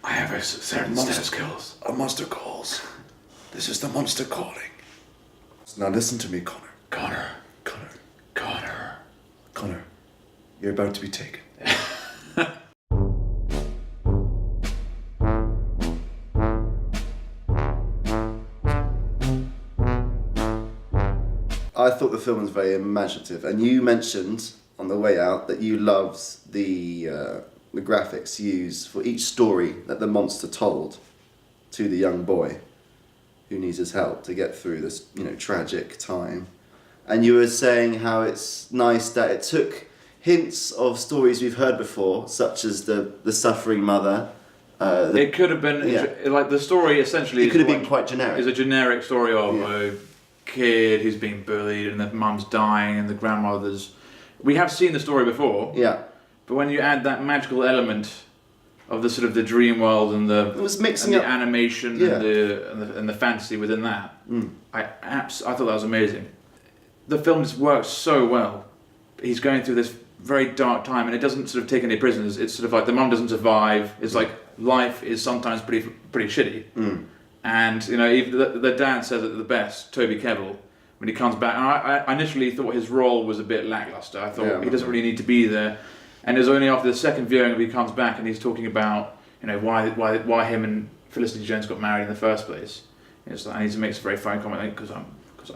I have a certain set of skills. A monster calls. This is the monster calling. Now listen to me, Connor. Connor. Connor. Connor. Connor. You're about to be taken. I thought the film was very imaginative, and you mentioned on the way out that you loved the graphics used for each story that the monster told to the young boy who needs his help to get through this, tragic time. And you were saying how it's nice that it took hints of stories we've heard before, such as the suffering mother. It could have been like the story essentially. It could have been quite generic. It's a generic story of a kid who's being bullied and the mum's dying and the grandmother's. We have seen the story before. Yeah. But when you add that magical element of the sort of the dream world and the animation and the fantasy within that, I thought that was amazing. The film just works so well. He's going through this very dark time and it doesn't sort of take any prisoners. It's sort of like the mum doesn't survive. It's like life is sometimes pretty shitty. And even the dad says it the best, Toby Kebbell, when he comes back. And I initially thought his role was a bit lackluster. I thought he doesn't really need to be there. And it was only after the second viewing that he comes back and he's talking about why him and Felicity Jones got married in the first place. And he makes a very funny comment because I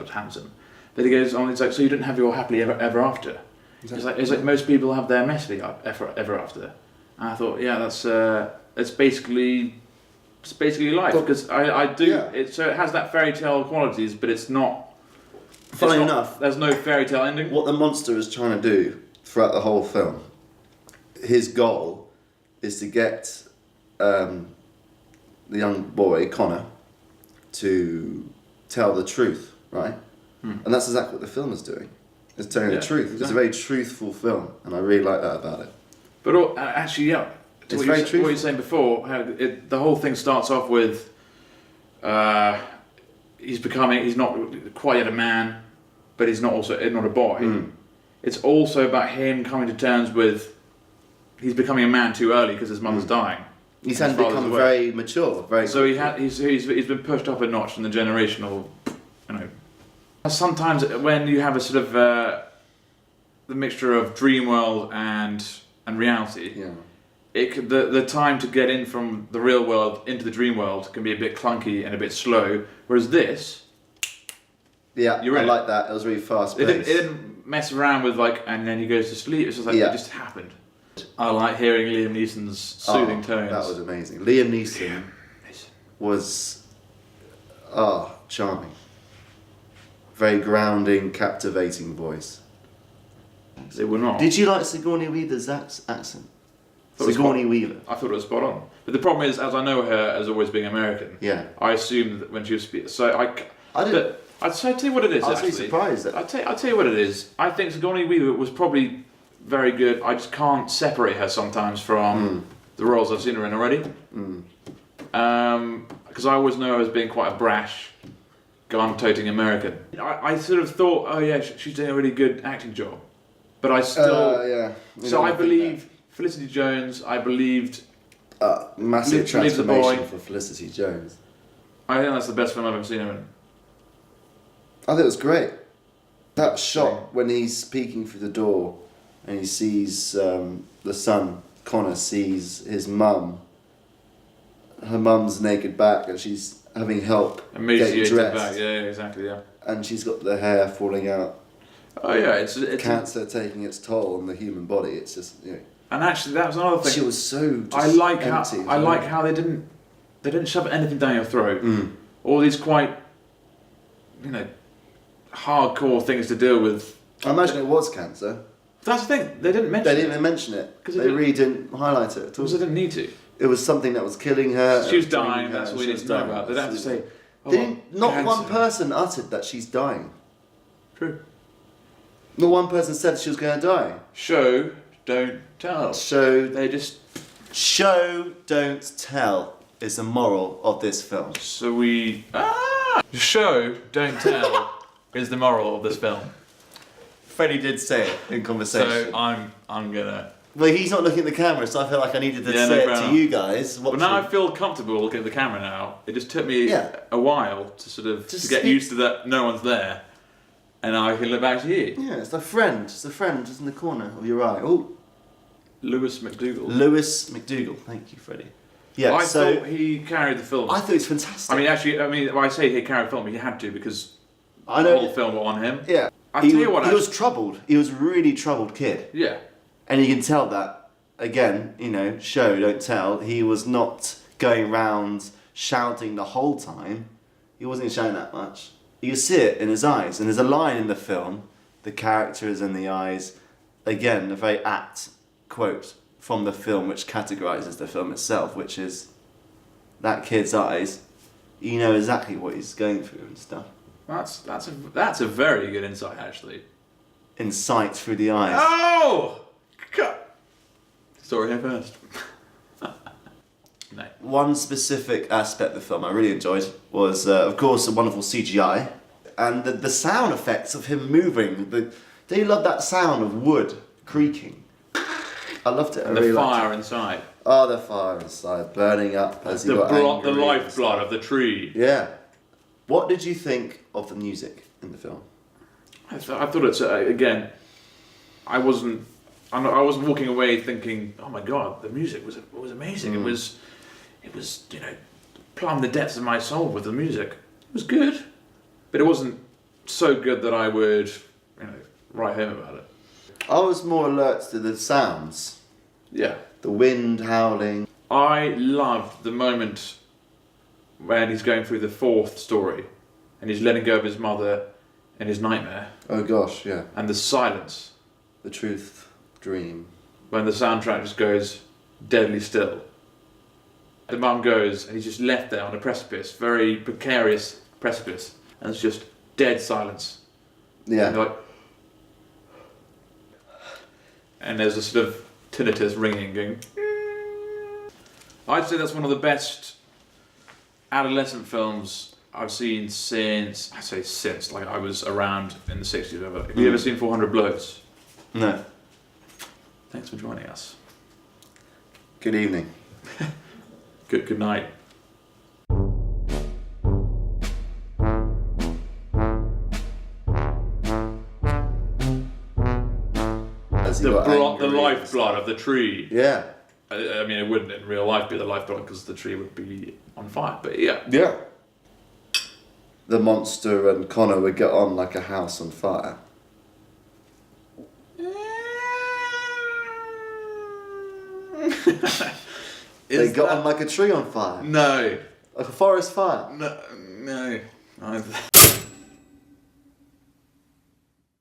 was handsome. Then he goes on. It's like, so you didn't have your happily ever after. Exactly. It's like most people have their messily ever after. And I thought, it's basically life, because I do. So it has that fairy tale qualities, but it's not. Funny enough, there's no fairy tale ending. What the monster is trying to do throughout the whole film, his goal is to get the young boy Connor to tell the truth, right? And that's exactly what the film is doing. It's telling the truth. Exactly. It's a very truthful film, and I really like that about it. But actually, it's very truthful. What you were saying before, how the whole thing starts off with he's not quite yet a man, but he's not a boy. It's also about him coming to terms with he's becoming a man too early because his mother's dying. He's had become very mature, very. So he's been pushed up a notch in the generational, Sometimes when you have a sort of the mixture of dream world and reality, the time to get in from the real world into the dream world can be a bit clunky and a bit slow. Whereas this, I like that. It was really fast paced. It didn't mess around with and then he goes to sleep. It's just like it just happened. I like hearing Liam Neeson's soothing tones. That was amazing. Liam Neeson was charming. Very grounding, captivating voice. They were not. Did you like Sigourney Weaver's accent? Sigourney Weaver. I thought it was spot on. But the problem is, as I know her as always being American, I assumed that when she was speaking. So I didn't. I'll tell you what it is. I was really surprised. I'll tell you what it is. I think Sigourney Weaver was probably very good. I just can't separate her sometimes from the roles I've seen her in already. Because I always know her as being quite a brash, gun-toting American. I sort of thought, she's doing a really good acting job. But I still... So I believe Felicity Jones, I believed... massive transformation for Felicity Jones. I think that's the best film I've ever seen her in. I think it was great. That shot when he's peeking through the door and he sees the son, Connor, sees his mum. Her mum's naked back and she's having help getting dressed. Back. Yeah, exactly, yeah. And she's got the hair falling out. Oh yeah, it's cancer taking its toll on the human body. It's just And actually, that was another thing. She was so. I like how they didn't shove anything down your throat. All these quite, hardcore things to deal with. I imagine it was cancer. That's the thing. They didn't mention. They didn't even mention it. They really didn't highlight it at all. Because they didn't need to. It was something that was killing her. She was dying. That's all you need to know about. They don't have to say. Not one person uttered that she's dying. True. Not one person said she was going to die. Show, don't tell. Show, don't tell is the moral of this film. So show, don't tell is the moral of this film. Freddie did say it in conversation. So I'm gonna Well, he's not looking at the camera, so I feel like I needed to say it to you guys. But now I feel comfortable looking at the camera now. It just took me a while to sort of to get used to that no one's there. And now I can look back to you. Yeah, it's the friend. It's the friend just in the corner of your eye. Oh, Lewis McDougall. Lewis McDougall. Thank you, Freddie. Yeah, I thought he carried the film. I thought it was fantastic. When I say he carried the film, he had to because I know the whole film was on him. Yeah. I'll tell you what. He was troubled. He was a really troubled kid. Yeah. And you can tell that, again, show, don't tell. He was not going round shouting the whole time. He wasn't shouting that much. You see it in his eyes. And there's a line in the film, the character is in the eyes. Again, a very apt quote from the film which categorises the film itself, which is that kid's eyes. You know exactly what he's going through and stuff. That's a very good insight, actually. Insight through the eyes. Oh! Cut. Story here first. No. One specific aspect of the film I really enjoyed was, of course, a wonderful CGI and the sound effects of him moving. Do you love that sound of wood creaking? I loved it. And the fire inside. Oh, the fire inside, burning up as he got angry. The lifeblood of the tree. Yeah. What did you think of the music in the film? I thought it's again. I wasn't walking away thinking, "Oh my god, the music was amazing." It was plumbed the depths of my soul with the music. It was good, but it wasn't so good that I would write home about it. I was more alert to the sounds. Yeah. The wind howling. I loved the moment when he's going through the fourth story and he's letting go of his mother in his nightmare. Oh gosh, yeah. And the silence. The truth dream. When the soundtrack just goes deadly still. The mum goes and he's just left there on a precipice, very precarious precipice, and it's just dead silence. Yeah. And there's a sort of tinnitus ringing going. I'd say that's one of the best adolescent films I've seen since I was around in the 60s. Have you ever seen 400 Blows? No. Thanks for joining us. Good evening. Good night. The lifeblood of the tree. Yeah. I mean, it wouldn't in real life be the lifeblood because the tree would be on fire, but yeah. Yeah. The monster and Connor would get on like a house on fire. They got on like a tree on fire. No. Like a forest fire. No.